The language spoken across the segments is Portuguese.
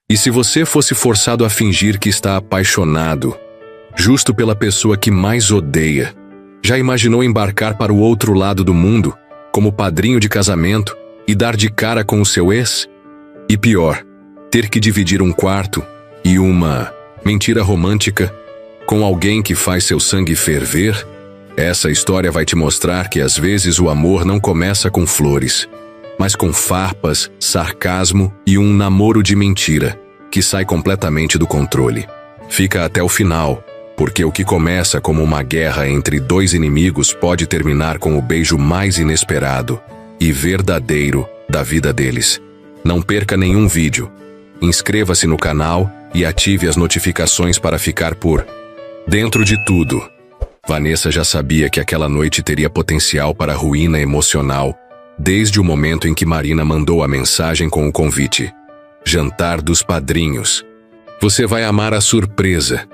E se você fosse forçado a fingir que está apaixonado, justo pela pessoa que mais odeia, já imaginou embarcar para o outro lado do mundo, como padrinho de casamento, e dar de cara com o seu ex? E pior, ter que dividir um quarto e uma mentira romântica com alguém que faz seu sangue ferver? Essa história vai te mostrar que às vezes o amor não começa com flores, mas com farpas, sarcasmo e um namoro de mentira, que sai completamente do controle. Fica até o final, porque o que começa como uma guerra entre dois inimigos pode terminar com o beijo mais inesperado e verdadeiro da vida deles. Não perca nenhum vídeo. Inscreva-se no canal e ative as notificações para ficar por dentro de tudo. Vanessa já sabia que aquela noite teria potencial para ruína emocional, desde o momento em que Marina mandou a mensagem com o convite. Jantar dos padrinhos. Você vai amar a surpresa.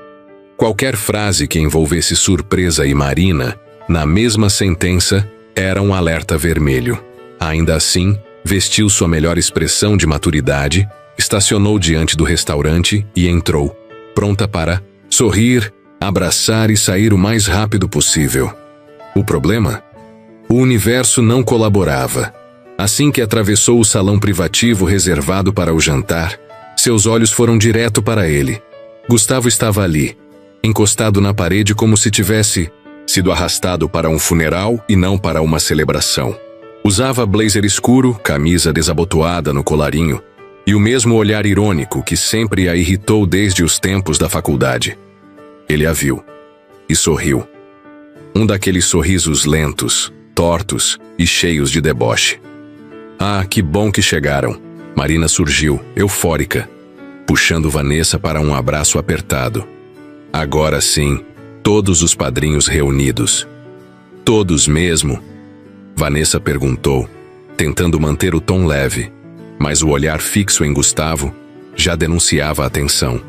Qualquer frase que envolvesse surpresa e Marina, na mesma sentença, era um alerta vermelho. Ainda assim, vestiu sua melhor expressão de maturidade, estacionou diante do restaurante e entrou, pronta para sorrir, abraçar e sair o mais rápido possível. O problema? O universo não colaborava. Assim que atravessou o salão privativo reservado para o jantar, seus olhos foram direto para ele. Gustavo estava ali, encostado na parede como se tivesse sido arrastado para um funeral e não para uma celebração. Usava blazer escuro, camisa desabotoada no colarinho e o mesmo olhar irônico que sempre a irritou desde os tempos da faculdade. Ele a viu e sorriu. Um daqueles sorrisos lentos, tortos e cheios de deboche. Ah, que bom que chegaram! Marina surgiu, eufórica, puxando Vanessa para um abraço apertado. Agora sim, todos os padrinhos reunidos. Todos mesmo? Vanessa perguntou, tentando manter o tom leve, mas o olhar fixo em Gustavo já denunciava a tensão.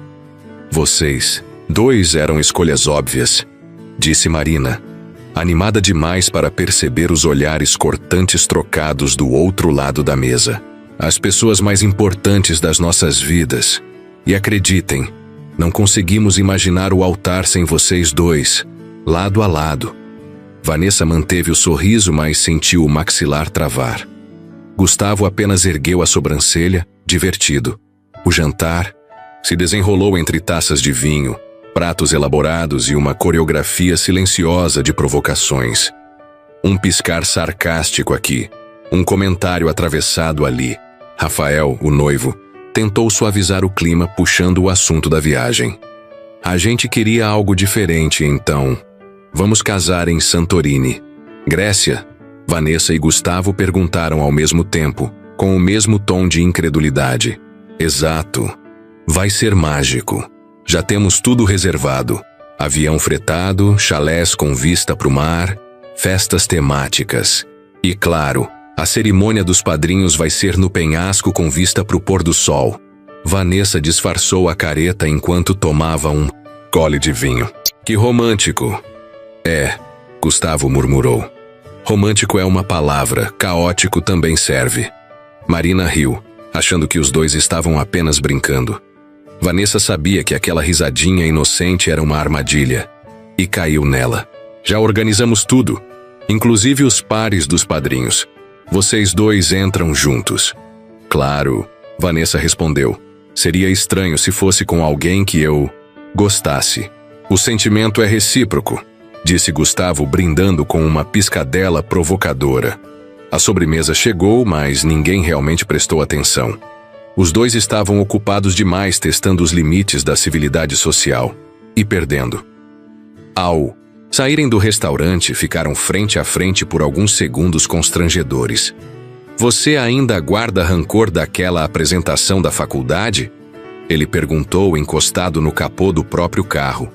Vocês dois eram escolhas óbvias, disse Marina, animada demais para perceber os olhares cortantes trocados do outro lado da mesa. As pessoas mais importantes das nossas vidas. E acreditem, não conseguimos imaginar o altar sem vocês dois, lado a lado. Vanessa manteve o sorriso, mas sentiu o maxilar travar. Gustavo apenas ergueu a sobrancelha, divertido. O jantar se desenrolou entre taças de vinho, pratos elaborados e uma coreografia silenciosa de provocações. Um piscar sarcástico aqui, um comentário atravessado ali. Rafael, o noivo, tentou suavizar o clima puxando o assunto da viagem. A gente queria algo diferente, então. Vamos casar em Santorini. Grécia? Vanessa e Gustavo perguntaram ao mesmo tempo, com o mesmo tom de incredulidade. Exato. Vai ser mágico. Já temos tudo reservado. Avião fretado, chalés com vista para o mar, festas temáticas. E claro, a cerimônia dos padrinhos vai ser no penhasco com vista para o pôr do sol. Vanessa disfarçou a careta enquanto tomava um gole de vinho. Que romântico. É, Gustavo murmurou. Romântico é uma palavra, caótico também serve. Marina riu, achando que os dois estavam apenas brincando. Vanessa sabia que aquela risadinha inocente era uma armadilha, e caiu nela. Já organizamos tudo, inclusive os pares dos padrinhos. Vocês dois entram juntos. Claro, Vanessa respondeu. Seria estranho se fosse com alguém que eu gostasse. O sentimento é recíproco, disse Gustavo brindando com uma piscadela provocadora. A sobremesa chegou, mas ninguém realmente prestou atenção. Os dois estavam ocupados demais testando os limites da civilidade social e perdendo. Ao saírem do restaurante, ficaram frente a frente por alguns segundos constrangedores. Você ainda guarda rancor daquela apresentação da faculdade? Ele perguntou, encostado no capô do próprio carro.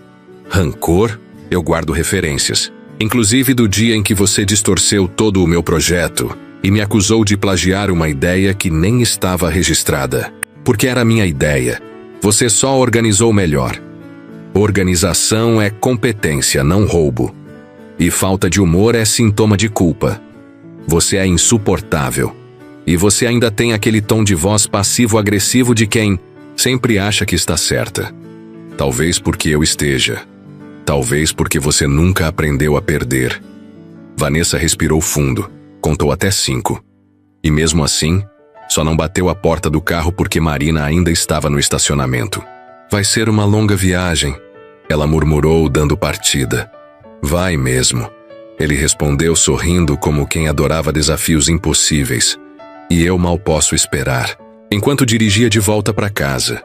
Rancor? Eu guardo referências, inclusive do dia em que você distorceu todo o meu projeto e me acusou de plagiar uma ideia que nem estava registrada. Porque era minha ideia. Você só organizou melhor. Organização é competência, não roubo. E falta de humor é sintoma de culpa. Você é insuportável. E você ainda tem aquele tom de voz passivo-agressivo de quem Sempre acha que está certa. Talvez porque eu esteja. Talvez porque você nunca aprendeu a perder. Vanessa respirou fundo, contou até 5. E mesmo assim, só não bateu a porta do carro porque Marina ainda estava no estacionamento. Vai ser uma longa viagem, ela murmurou, dando partida. Vai mesmo, ele respondeu sorrindo como quem adorava desafios impossíveis. E eu mal posso esperar. Enquanto dirigia de volta para casa,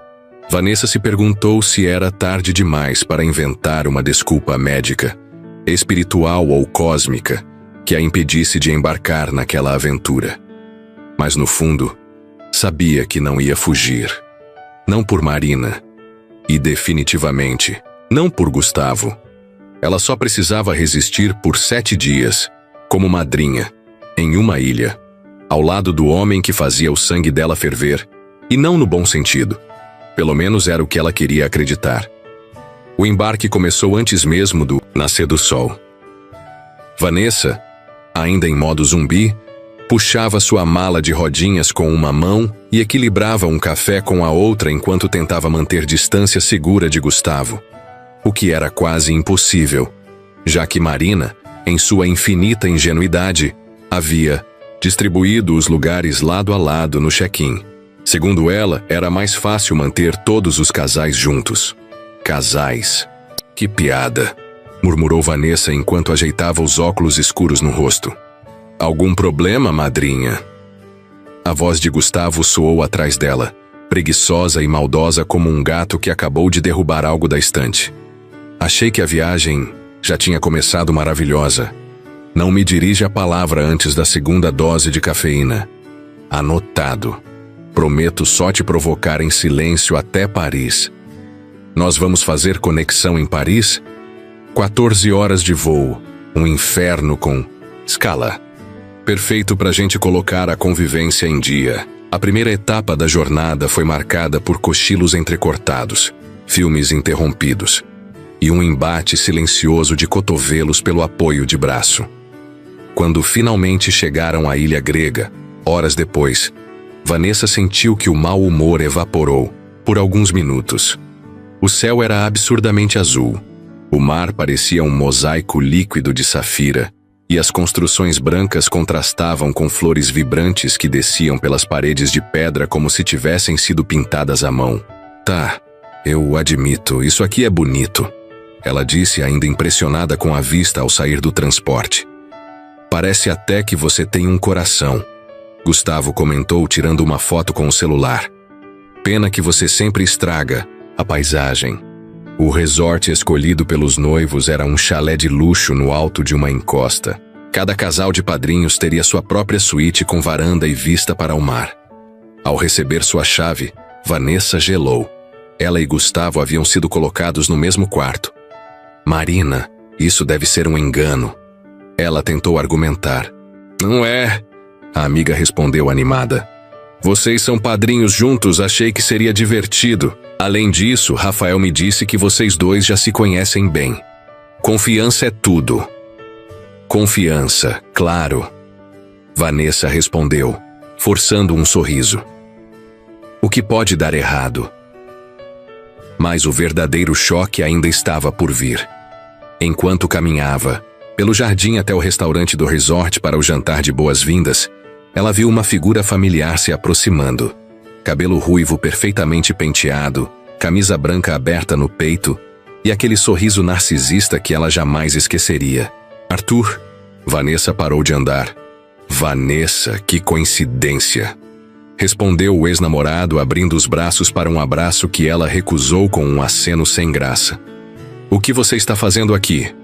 Vanessa se perguntou se era tarde demais para inventar uma desculpa médica, espiritual ou cósmica, que a impedisse de embarcar naquela aventura. Mas no fundo, sabia que não ia fugir. Não por Marina. E definitivamente, não por Gustavo. Ela só precisava resistir por 7 dias, como madrinha, em uma ilha, ao lado do homem que fazia o sangue dela ferver, e não no bom sentido. Pelo menos era o que ela queria acreditar. O embarque começou antes mesmo do nascer do sol. Vanessa, ainda em modo zumbi, puxava sua mala de rodinhas com uma mão e equilibrava um café com a outra enquanto tentava manter distância segura de Gustavo. O que era quase impossível, já que Marina, em sua infinita ingenuidade, havia distribuído os lugares lado a lado no check-in. Segundo ela, era mais fácil manter todos os casais juntos. Casais. Que piada, murmurou Vanessa enquanto ajeitava os óculos escuros no rosto. Algum problema, madrinha? A voz de Gustavo soou atrás dela, preguiçosa e maldosa como um gato que acabou de derrubar algo da estante. Achei que a viagem já tinha começado maravilhosa. Não me dirige a palavra antes da 2ª dose de cafeína. Anotado. Prometo só te provocar em silêncio até Paris. Nós vamos fazer conexão em Paris? 14 horas de voo. Um inferno com escala. Perfeito pra gente colocar a convivência em dia. A primeira etapa da jornada foi marcada por cochilos entrecortados, filmes interrompidos e um embate silencioso de cotovelos pelo apoio de braço. Quando finalmente chegaram à ilha grega, horas depois, Vanessa sentiu que o mau humor evaporou por alguns minutos. O céu era absurdamente azul. O mar parecia um mosaico líquido de safira, e as construções brancas contrastavam com flores vibrantes que desciam pelas paredes de pedra como se tivessem sido pintadas à mão. Tá, eu admito, isso aqui é bonito, ela disse, ainda impressionada com a vista ao sair do transporte. Parece até que você tem um coração, Gustavo comentou, tirando uma foto com o celular. Pena que você sempre estraga a paisagem. O resort escolhido pelos noivos era um chalé de luxo no alto de uma encosta. Cada casal de padrinhos teria sua própria suíte com varanda e vista para o mar. Ao receber sua chave, Vanessa gelou. Ela e Gustavo haviam sido colocados no mesmo quarto. Marina, isso deve ser um engano. Ela tentou argumentar. Não é, a amiga respondeu animada. Vocês são padrinhos juntos, achei que seria divertido. Além disso, Rafael me disse que vocês dois já se conhecem bem. Confiança é tudo. Confiança, claro. Vanessa respondeu, forçando um sorriso. O que pode dar errado? Mas o verdadeiro choque ainda estava por vir. Enquanto caminhava pelo jardim até o restaurante do resort para o jantar de boas-vindas, ela viu uma figura familiar se aproximando. Cabelo ruivo perfeitamente penteado, camisa branca aberta no peito e aquele sorriso narcisista que ela jamais esqueceria. Arthur. Vanessa parou de andar. Vanessa, que coincidência! Respondeu o ex-namorado, abrindo os braços para um abraço que ela recusou com um aceno sem graça. O que você está fazendo aqui?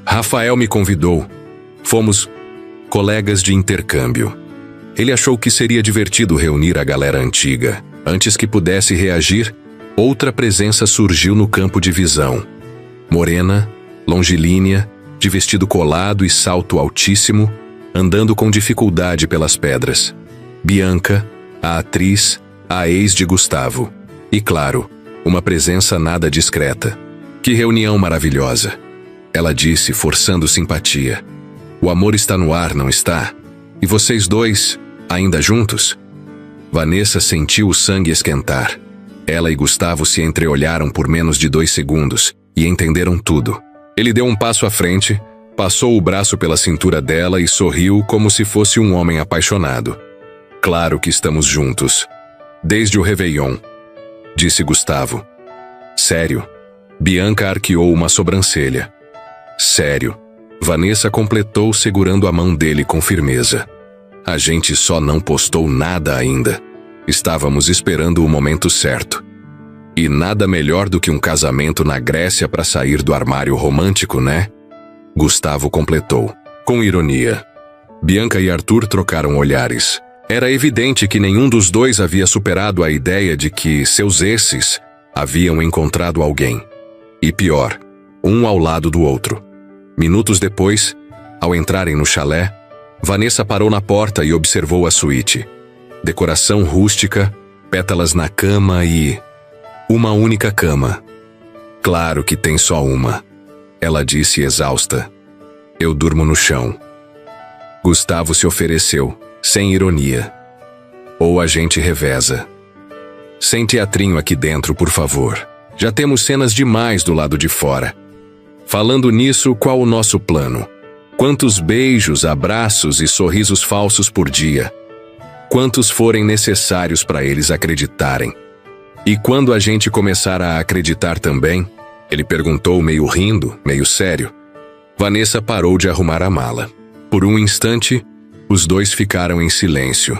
Rafael me convidou. Fomos colegas de intercâmbio. Ele achou que seria divertido reunir a galera antiga. Antes que pudesse reagir, outra presença surgiu no campo de visão. Morena, longilínea, de vestido colado e salto altíssimo, andando com dificuldade pelas pedras. Bianca, a atriz, a ex de Gustavo. E claro, uma presença nada discreta. Que reunião maravilhosa! Ela disse, forçando simpatia. O amor está no ar, não está? E vocês dois, ainda juntos? Vanessa sentiu o sangue esquentar. Ela e Gustavo se entreolharam por menos de 2 segundos e entenderam tudo. Ele deu um passo à frente, passou o braço pela cintura dela e sorriu como se fosse um homem apaixonado. Claro que estamos juntos. Desde o Réveillon, disse Gustavo. Sério? Bianca arqueou uma sobrancelha. Sério? Vanessa completou segurando a mão dele com firmeza. A gente só não postou nada ainda. Estávamos esperando o momento certo. E nada melhor do que um casamento na Grécia para sair do armário romântico, né? Gustavo completou, com ironia. Bianca e Arthur trocaram olhares. Era evidente que nenhum dos dois havia superado a ideia de que seus exes haviam encontrado alguém. E pior, um ao lado do outro. Minutos depois, ao entrarem no chalé, Vanessa parou na porta e observou a suíte. Decoração rústica, pétalas na cama e... uma única cama. Claro que tem só uma, ela disse exausta. Eu durmo no chão. Gustavo se ofereceu, sem ironia. Ou a gente reveza. Sem teatrinho aqui dentro, por favor. Já temos cenas demais do lado de fora. Falando nisso, qual o nosso plano? Quantos beijos, abraços e sorrisos falsos por dia? Quantos forem necessários para eles acreditarem? E quando a gente começar a acreditar também? Ele perguntou meio rindo, meio sério. Vanessa parou de arrumar a mala. Por um instante, os dois ficaram em silêncio.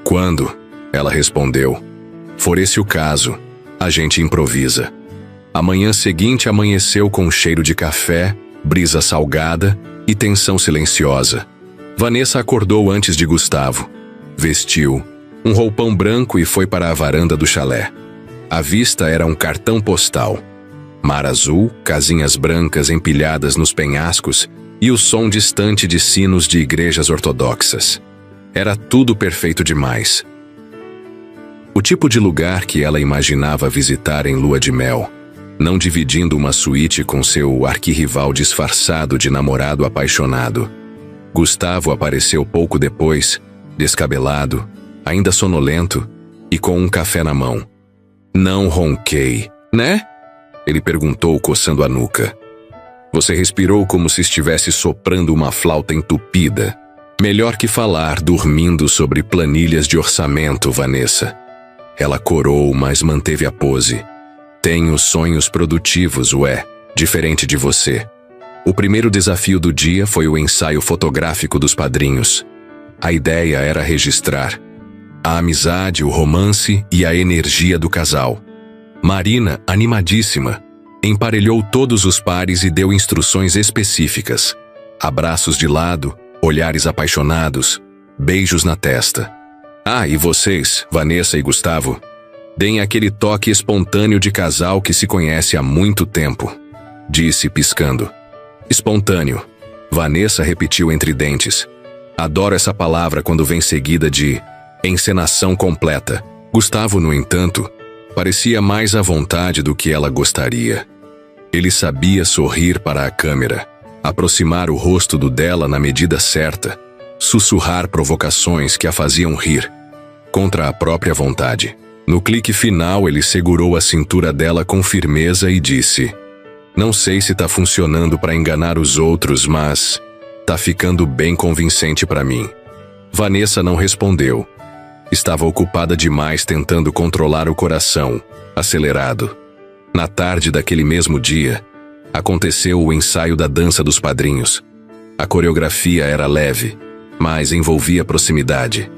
Quando? Ela respondeu. For esse o caso, a gente improvisa. A manhã seguinte amanheceu com cheiro de café, brisa salgada e tensão silenciosa. Vanessa acordou antes de Gustavo. Vestiu um roupão branco e foi para a varanda do chalé. A vista era um cartão postal. Mar azul, casinhas brancas empilhadas nos penhascos e o som distante de sinos de igrejas ortodoxas. Era tudo perfeito demais. O tipo de lugar que ela imaginava visitar em lua de mel, não dividindo uma suíte com seu arquirrival disfarçado de namorado apaixonado. Gustavo apareceu pouco depois, descabelado, ainda sonolento e com um café na mão. Não ronquei, né? Ele perguntou coçando a nuca. Você respirou como se estivesse soprando uma flauta entupida. Melhor que falar dormindo sobre planilhas de orçamento, Vanessa. Ela corou, mas manteve a pose. Tenho sonhos produtivos, diferente de você. O primeiro desafio do dia foi o ensaio fotográfico dos padrinhos. A ideia era registrar a amizade, o romance e a energia do casal. Marina, animadíssima, emparelhou todos os pares e deu instruções específicas. Abraços de lado, olhares apaixonados, beijos na testa. Ah, e vocês, Vanessa e Gustavo, deem aquele toque espontâneo de casal que se conhece há muito tempo, disse piscando. Espontâneo, Vanessa repetiu entre dentes. Adoro essa palavra quando vem seguida de encenação completa. Gustavo, no entanto, parecia mais à vontade do que ela gostaria. Ele sabia sorrir para a câmera, aproximar o rosto do dela na medida certa, sussurrar provocações que a faziam rir, contra a própria vontade. No clique final, ele segurou a cintura dela com firmeza e disse: Não sei se tá funcionando para enganar os outros, mas tá ficando bem convincente para mim. Vanessa não respondeu. Estava ocupada demais tentando controlar o coração, acelerado. Na tarde daquele mesmo dia, aconteceu o ensaio da dança dos padrinhos. A coreografia era leve, mas envolvia proximidade.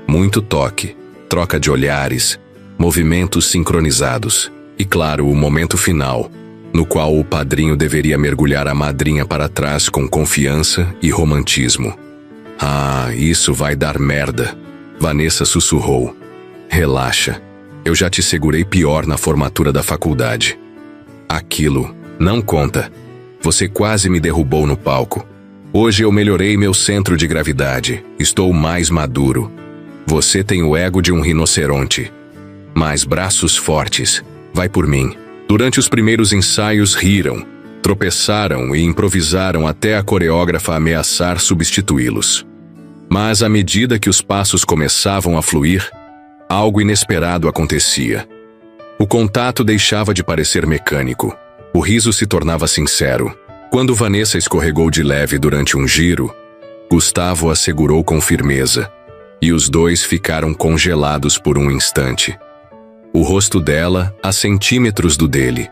Muito toque, troca de olhares, movimentos sincronizados. E claro, o momento final, no qual o padrinho deveria mergulhar a madrinha para trás com confiança e romantismo. Ah, isso vai dar merda. Vanessa sussurrou. Relaxa, eu já te segurei pior na formatura da faculdade. Aquilo não conta. Você quase me derrubou no palco. Hoje eu melhorei meu centro de gravidade. Estou mais maduro. Você tem o ego de um rinoceronte. Mas braços fortes. Vai por mim. Durante os primeiros ensaios riram, tropeçaram e improvisaram até a coreógrafa ameaçar substituí-los. Mas à medida que os passos começavam a fluir, algo inesperado acontecia. O contato deixava de parecer mecânico. O riso se tornava sincero. Quando Vanessa escorregou de leve durante um giro, Gustavo a segurou com firmeza, e os dois ficaram congelados por um instante. O rosto dela a centímetros do dele.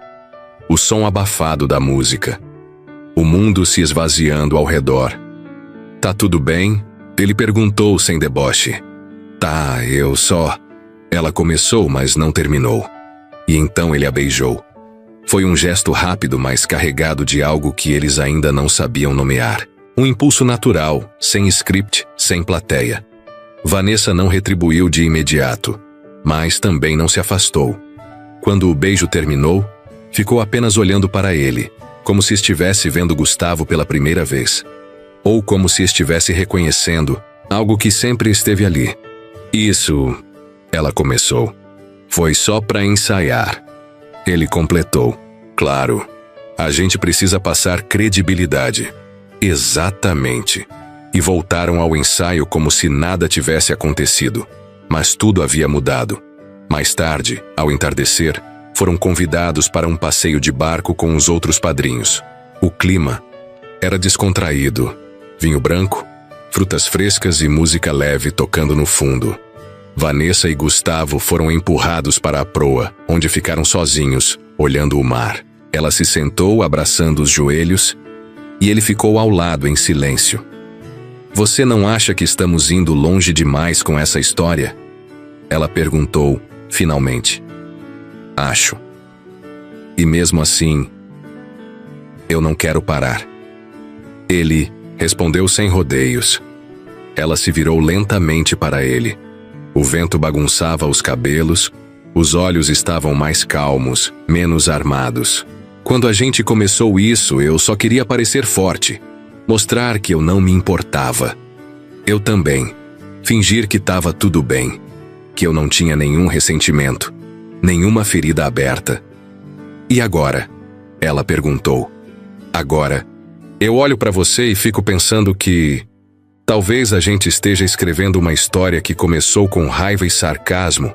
O som abafado da música. O mundo se esvaziando ao redor. "Tá tudo bem?" Ele perguntou sem deboche. "Tá, eu só..." Ela começou, mas não terminou. E então ele a beijou. Foi um gesto rápido, mas carregado de algo que eles ainda não sabiam nomear. Um impulso natural, sem script, sem plateia. Vanessa não retribuiu de imediato, mas também não se afastou. Quando o beijo terminou, ficou apenas olhando para ele, como se estivesse vendo Gustavo pela primeira vez. Ou como se estivesse reconhecendo algo que sempre esteve ali. "Isso", ela começou, "foi só para ensaiar." Ele completou. "Claro, a gente precisa passar credibilidade." "Exatamente." E voltaram ao ensaio como se nada tivesse acontecido. Mas tudo havia mudado. Mais tarde, ao entardecer, foram convidados para um passeio de barco com os outros padrinhos. O clima era descontraído. Vinho branco, frutas frescas e música leve tocando no fundo. Vanessa e Gustavo foram empurrados para a proa, onde ficaram sozinhos, olhando o mar. Ela se sentou abraçando os joelhos e ele ficou ao lado em silêncio. "Você não acha que estamos indo longe demais com essa história?" Ela perguntou, finalmente. "Acho. E mesmo assim, eu não quero parar." Ele respondeu sem rodeios. Ela se virou lentamente para ele. O vento bagunçava os cabelos, os olhos estavam mais calmos, menos armados. "Quando a gente começou isso, eu só queria parecer forte. Mostrar que eu não me importava. Eu também. Fingir que estava tudo bem. Que eu não tinha nenhum ressentimento. Nenhuma ferida aberta." "E agora?" Ela perguntou. "Agora, eu olho para você e fico pensando que... talvez a gente esteja escrevendo uma história que começou com raiva e sarcasmo,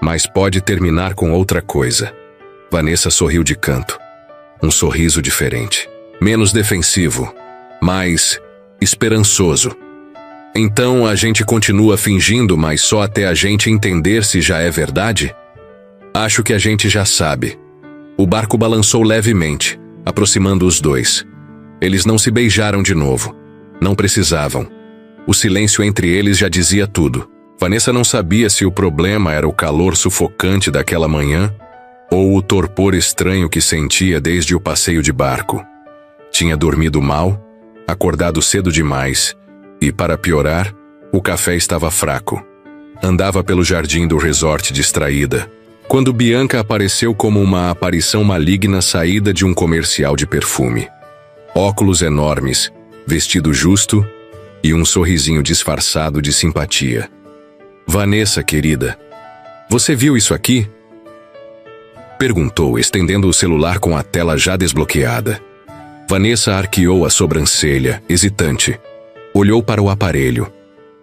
mas pode terminar com outra coisa." Vanessa sorriu de canto. Um sorriso diferente. Menos defensivo. Mais esperançoso. "Então a gente continua fingindo, mas só até a gente entender se já é verdade?" "Acho que a gente já sabe." O barco balançou levemente, aproximando os dois. Eles não se beijaram de novo. Não precisavam. O silêncio entre eles já dizia tudo. Vanessa não sabia se o problema era o calor sufocante daquela manhã ou o torpor estranho que sentia desde o passeio de barco. Tinha dormido mal, acordado cedo demais e, para piorar, o café estava fraco. Andava pelo jardim do resort distraída, quando Bianca apareceu como uma aparição maligna saída de um comercial de perfume. Óculos enormes, vestido justo e um sorrisinho disfarçado de simpatia. "Vanessa, querida, você viu isso aqui?" Perguntou, estendendo o celular com a tela já desbloqueada. Vanessa arqueou a sobrancelha, hesitante. Olhou para o aparelho.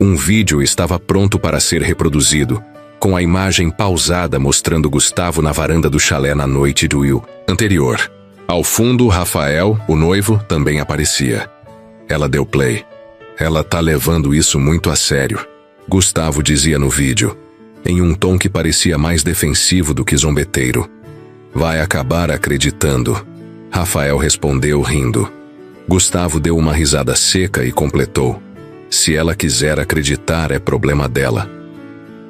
Um vídeo estava pronto para ser reproduzido, com a imagem pausada mostrando Gustavo na varanda do chalé na noite do anterior. Ao fundo, Rafael, o noivo, também aparecia. Ela deu play. "Ela tá levando isso muito a sério", Gustavo dizia no vídeo, em um tom que parecia mais defensivo do que zombeteiro. "Vai acabar acreditando", Rafael respondeu rindo. Gustavo deu uma risada seca e completou: "Se ela quiser acreditar, é problema dela."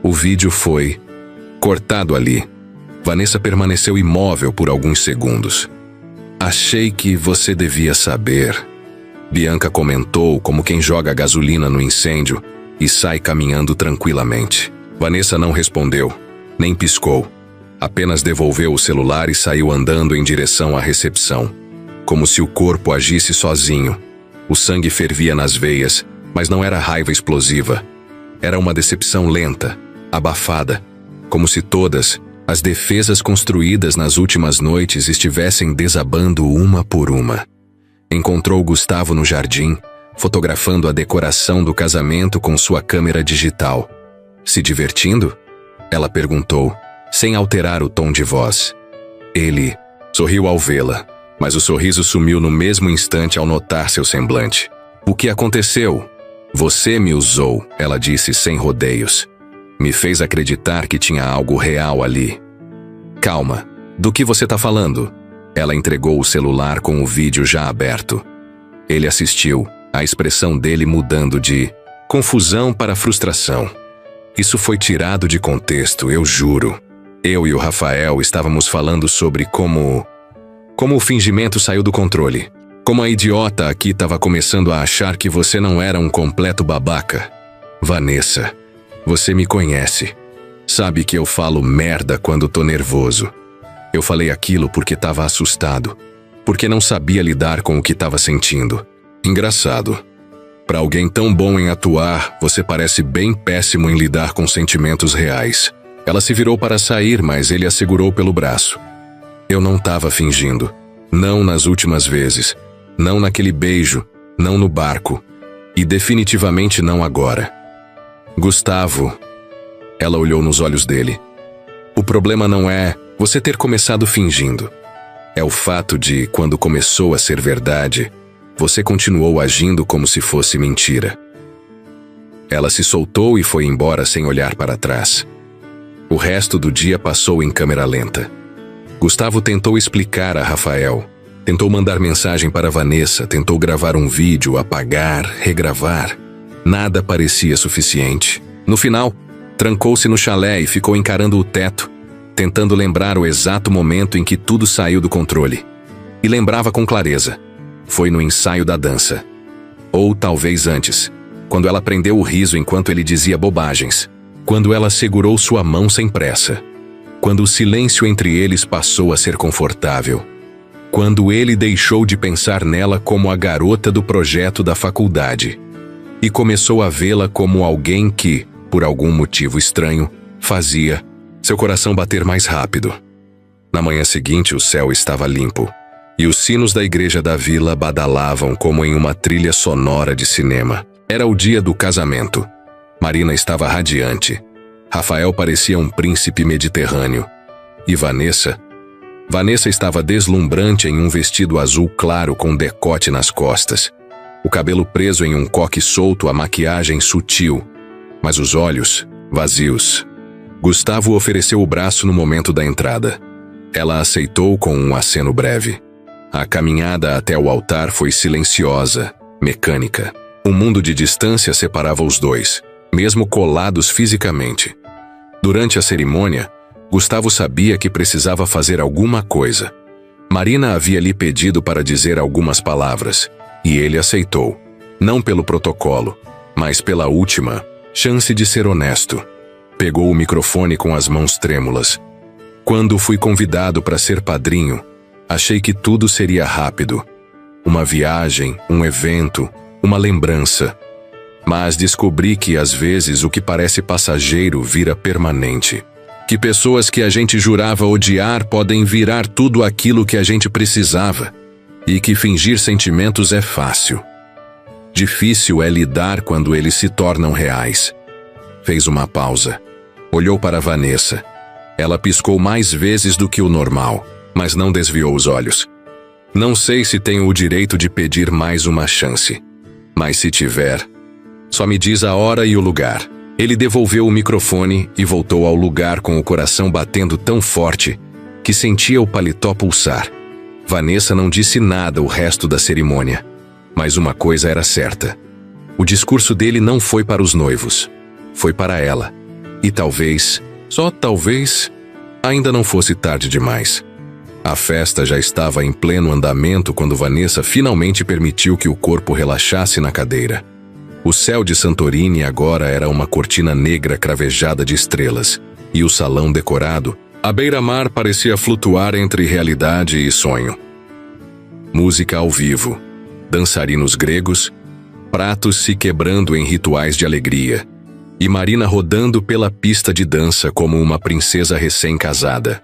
O vídeo foi cortado ali. Vanessa permaneceu imóvel por alguns segundos. "Achei que você devia saber", Bianca comentou como quem joga gasolina no incêndio e sai caminhando tranquilamente. Vanessa não respondeu, nem piscou. Apenas devolveu o celular e saiu andando em direção à recepção, como se o corpo agisse sozinho. O sangue fervia nas veias, mas não era raiva explosiva. Era uma decepção lenta, abafada, como se todas as defesas construídas nas últimas noites estivessem desabando uma por uma. Encontrou Gustavo no jardim, fotografando a decoração do casamento com sua câmera digital. "Se divertindo?" Ela perguntou, sem alterar o tom de voz. Ele sorriu ao vê-la, mas o sorriso sumiu no mesmo instante ao notar seu semblante. O que aconteceu? Você me usou, ela disse sem rodeios. Me fez acreditar que tinha algo real ali. Calma, do que você tá falando? Ela entregou o celular com o vídeo já aberto. Ele assistiu, a expressão dele mudando de confusão para frustração. Isso foi tirado de contexto, eu juro. Eu e o Rafael estávamos falando sobre como o fingimento saiu do controle. Como a idiota aqui estava começando a achar que você não era um completo babaca. Vanessa, você me conhece. Sabe que eu falo merda quando tô nervoso. Eu falei aquilo porque estava assustado. Porque não sabia lidar com o que estava sentindo. Engraçado. Para alguém tão bom em atuar, você parece bem péssimo em lidar com sentimentos reais. Ela se virou para sair, mas ele a segurou pelo braço. Eu não estava fingindo. Não nas últimas vezes. Não naquele beijo. Não no barco. E definitivamente não agora. Gustavo. Ela olhou nos olhos dele. O problema não é você ter começado fingindo. É o fato de, quando começou a ser verdade, você continuou agindo como se fosse mentira. Ela se soltou e foi embora sem olhar para trás. O resto do dia passou em câmera lenta. Gustavo tentou explicar a Rafael. Tentou mandar mensagem para Vanessa, tentou gravar um vídeo, apagar, regravar. Nada parecia suficiente. No final, trancou-se no chalé e ficou encarando o teto, tentando lembrar o exato momento em que tudo saiu do controle. E lembrava com clareza. Foi no ensaio da dança. Ou talvez antes, quando ela prendeu o riso enquanto ele dizia bobagens. Quando ela segurou sua mão sem pressa. Quando o silêncio entre eles passou a ser confortável. Quando ele deixou de pensar nela como a garota do projeto da faculdade. E começou a vê-la como alguém que, por algum motivo estranho, fazia seu coração bater mais rápido. Na manhã seguinte, o céu estava limpo. E os sinos da igreja da vila badalavam como em uma trilha sonora de cinema. Era o dia do casamento. Marina estava radiante. Rafael parecia um príncipe mediterrâneo. E Vanessa estava deslumbrante em um vestido azul claro com decote nas costas. O cabelo preso em um coque solto, a maquiagem sutil. Mas os olhos, vazios. Gustavo ofereceu o braço no momento da entrada. Ela aceitou com um aceno breve. A caminhada até o altar foi silenciosa, mecânica. Um mundo de distância separava os dois, mesmo colados fisicamente. Durante a cerimônia, Gustavo sabia que precisava fazer alguma coisa. Marina havia lhe pedido para dizer algumas palavras, e ele aceitou. Não pelo protocolo, mas pela última chance de ser honesto. Pegou o microfone com as mãos trêmulas. Quando fui convidado para ser padrinho, achei que tudo seria rápido. Uma viagem, um evento, uma lembrança. Mas descobri que às vezes o que parece passageiro vira permanente. Que pessoas que a gente jurava odiar podem virar tudo aquilo que a gente precisava. E que fingir sentimentos é fácil. Difícil é lidar quando eles se tornam reais. Fez uma pausa. Olhou para Vanessa. Ela piscou mais vezes do que o normal, mas não desviou os olhos. Não sei se tenho o direito de pedir mais uma chance. Mas se tiver, só me diz a hora e o lugar. Ele devolveu o microfone e voltou ao lugar com o coração batendo tão forte que sentia o paletó pulsar. Vanessa não disse nada o resto da cerimônia. Mas uma coisa era certa. O discurso dele não foi para os noivos. Foi para ela. E talvez, só talvez, ainda não fosse tarde demais. A festa já estava em pleno andamento quando Vanessa finalmente permitiu que o corpo relaxasse na cadeira. O céu de Santorini agora era uma cortina negra cravejada de estrelas, e o salão decorado, à beira-mar, parecia flutuar entre realidade e sonho. Música ao vivo, dançarinos gregos, pratos se quebrando em rituais de alegria, e Marina rodando pela pista de dança como uma princesa recém-casada.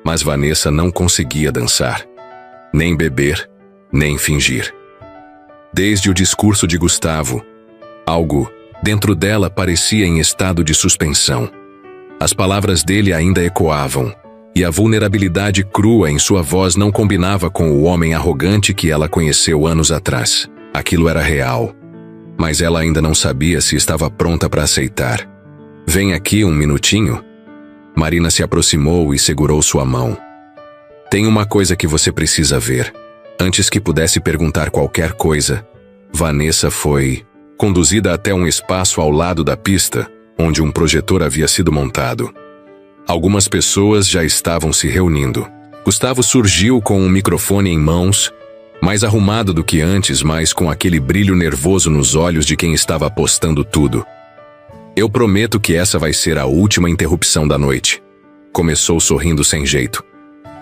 Mas Vanessa não conseguia dançar, nem beber, nem fingir. Desde o discurso de Gustavo, algo dentro dela parecia em estado de suspensão. As palavras dele ainda ecoavam, e a vulnerabilidade crua em sua voz não combinava com o homem arrogante que ela conheceu anos atrás. Aquilo era real, mas ela ainda não sabia se estava pronta para aceitar. Vem aqui um minutinho? Marina se aproximou e segurou sua mão. Tem uma coisa que você precisa ver. Antes que pudesse perguntar qualquer coisa, Vanessa foi conduzida até um espaço ao lado da pista, onde um projetor havia sido montado. Algumas pessoas já estavam se reunindo. Gustavo surgiu com um microfone em mãos, mais arrumado do que antes, mas com aquele brilho nervoso nos olhos de quem estava apostando tudo. Eu prometo que essa vai ser a última interrupção da noite. Começou sorrindo sem jeito.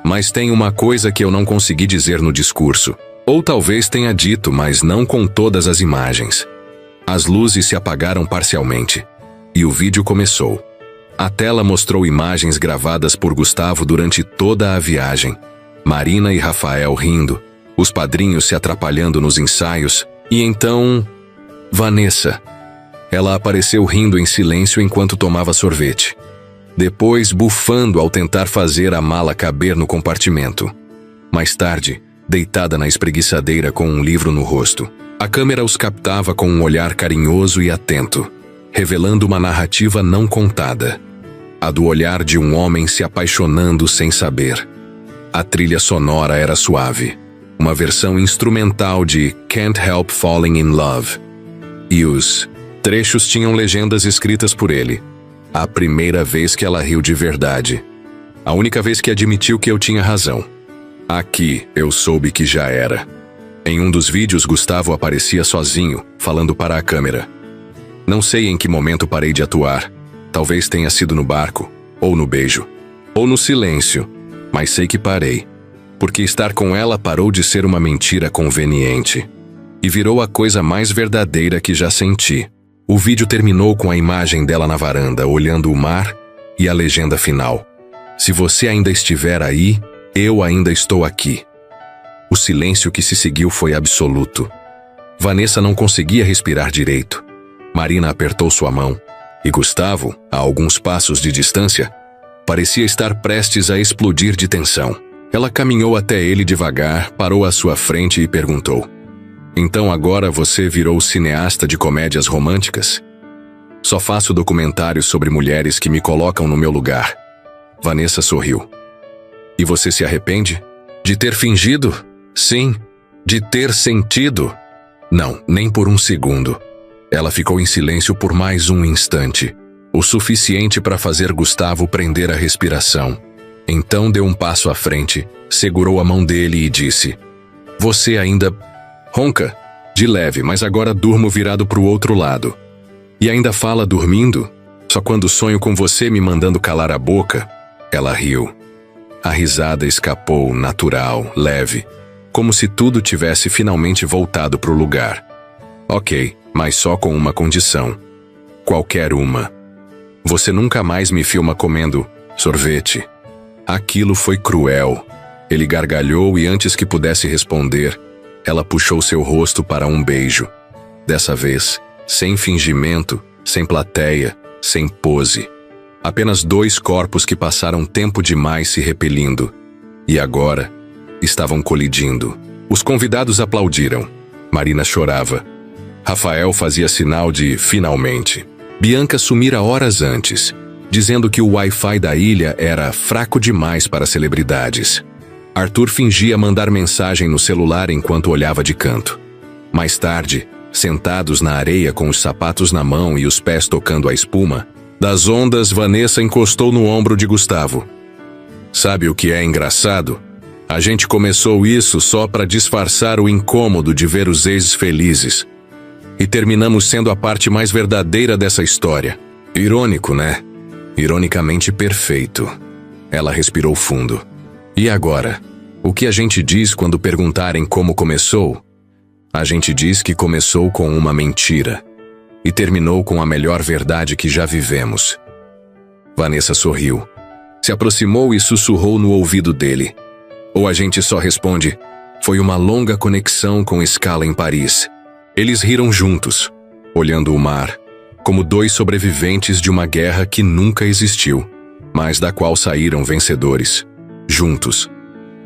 Mas tem uma coisa que eu não consegui dizer no discurso. Ou talvez tenha dito, mas não com todas as imagens. As luzes se apagaram parcialmente. E o vídeo começou. A tela mostrou imagens gravadas por Gustavo durante toda a viagem. Marina e Rafael rindo, os padrinhos se atrapalhando nos ensaios, e então... Vanessa. Ela apareceu rindo em silêncio enquanto tomava sorvete. Depois, bufando ao tentar fazer a mala caber no compartimento. Mais tarde, deitada na espreguiçadeira com um livro no rosto, a câmera os captava com um olhar carinhoso e atento, revelando uma narrativa não contada. A do olhar de um homem se apaixonando sem saber. A trilha sonora era suave, uma versão instrumental de Can't Help Falling in Love. E os trechos tinham legendas escritas por ele. A primeira vez que ela riu de verdade. A única vez que admitiu que eu tinha razão. Aqui eu soube que já era. Em um dos vídeos, Gustavo aparecia sozinho, falando para a câmera. Não sei em que momento parei de atuar. Talvez tenha sido no barco, ou no beijo, ou no silêncio, mas sei que parei. Porque estar com ela parou de ser uma mentira conveniente. E virou a coisa mais verdadeira que já senti. O vídeo terminou com a imagem dela na varanda, olhando o mar e a legenda final. Se você ainda estiver aí, eu ainda estou aqui. O silêncio que se seguiu foi absoluto. Vanessa não conseguia respirar direito. Marina apertou sua mão, e Gustavo, a alguns passos de distância, parecia estar prestes a explodir de tensão. Ela caminhou até ele devagar, parou à sua frente e perguntou: Então agora você virou cineasta de comédias românticas? Só faço documentários sobre mulheres que me colocam no meu lugar. Vanessa sorriu. E você se arrepende? De ter fingido? Sim. De ter sentido? Não, nem por um segundo. Ela ficou em silêncio por mais um instante, o suficiente para fazer Gustavo prender a respiração. Então deu um passo à frente, segurou a mão dele e disse: Você ainda... ronca? De leve, mas agora durmo virado para o outro lado. E ainda fala dormindo? Só quando sonho com você me mandando calar a boca? Ela riu. A risada escapou, natural, leve, como se tudo tivesse finalmente voltado para o lugar. Ok, mas só com uma condição. Qualquer uma. Você nunca mais me filma comendo sorvete. Aquilo foi cruel. Ele gargalhou e antes que pudesse responder, ela puxou seu rosto para um beijo. Dessa vez, sem fingimento, sem plateia, sem pose. Apenas dois corpos que passaram tempo demais se repelindo. E agora, estavam colidindo. Os convidados aplaudiram. Marina chorava. Rafael fazia sinal de finalmente. Bianca sumira horas antes, dizendo que o Wi-Fi da ilha era fraco demais para celebridades. Arthur fingia mandar mensagem no celular enquanto olhava de canto. Mais tarde, sentados na areia com os sapatos na mão e os pés tocando a espuma, das ondas, Vanessa encostou no ombro de Gustavo. Sabe o que é engraçado? A gente começou isso só para disfarçar o incômodo de ver os ex felizes. E terminamos sendo a parte mais verdadeira dessa história. Irônico, né? Ironicamente perfeito. Ela respirou fundo. E agora? O que a gente diz quando perguntarem como começou? A gente diz que começou com uma mentira. E terminou com a melhor verdade que já vivemos. Vanessa sorriu. Se aproximou e sussurrou no ouvido dele. Ou a gente só responde: foi uma longa conexão com escala em Paris. Eles riram juntos, olhando o mar, como dois sobreviventes de uma guerra que nunca existiu, mas da qual saíram vencedores, juntos.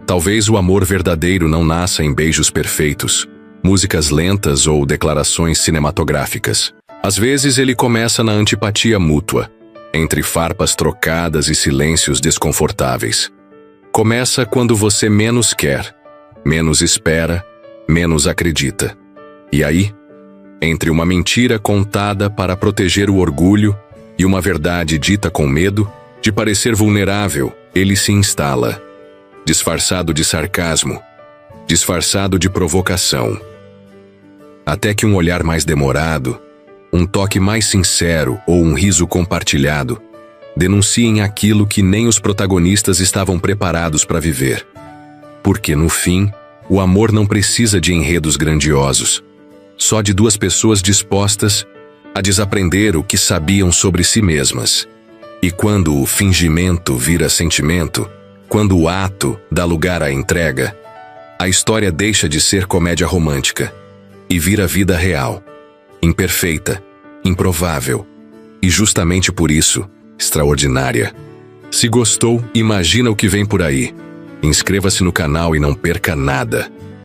Talvez o amor verdadeiro não nasça em beijos perfeitos, músicas lentas ou declarações cinematográficas. Às vezes ele começa na antipatia mútua, entre farpas trocadas e silêncios desconfortáveis. Começa quando você menos quer, menos espera, menos acredita. E aí, entre uma mentira contada para proteger o orgulho e uma verdade dita com medo de parecer vulnerável, ele se instala, disfarçado de sarcasmo, disfarçado de provocação. Até que um olhar mais demorado, um toque mais sincero ou um riso compartilhado denunciem aquilo que nem os protagonistas estavam preparados para viver. Porque, no fim, o amor não precisa de enredos grandiosos, só de duas pessoas dispostas a desaprender o que sabiam sobre si mesmas. E quando o fingimento vira sentimento, quando o ato dá lugar à entrega, a história deixa de ser comédia romântica e vira vida real, imperfeita, improvável e, justamente por isso, extraordinária. Se gostou, imagina o que vem por aí. Inscreva-se no canal e não perca nada.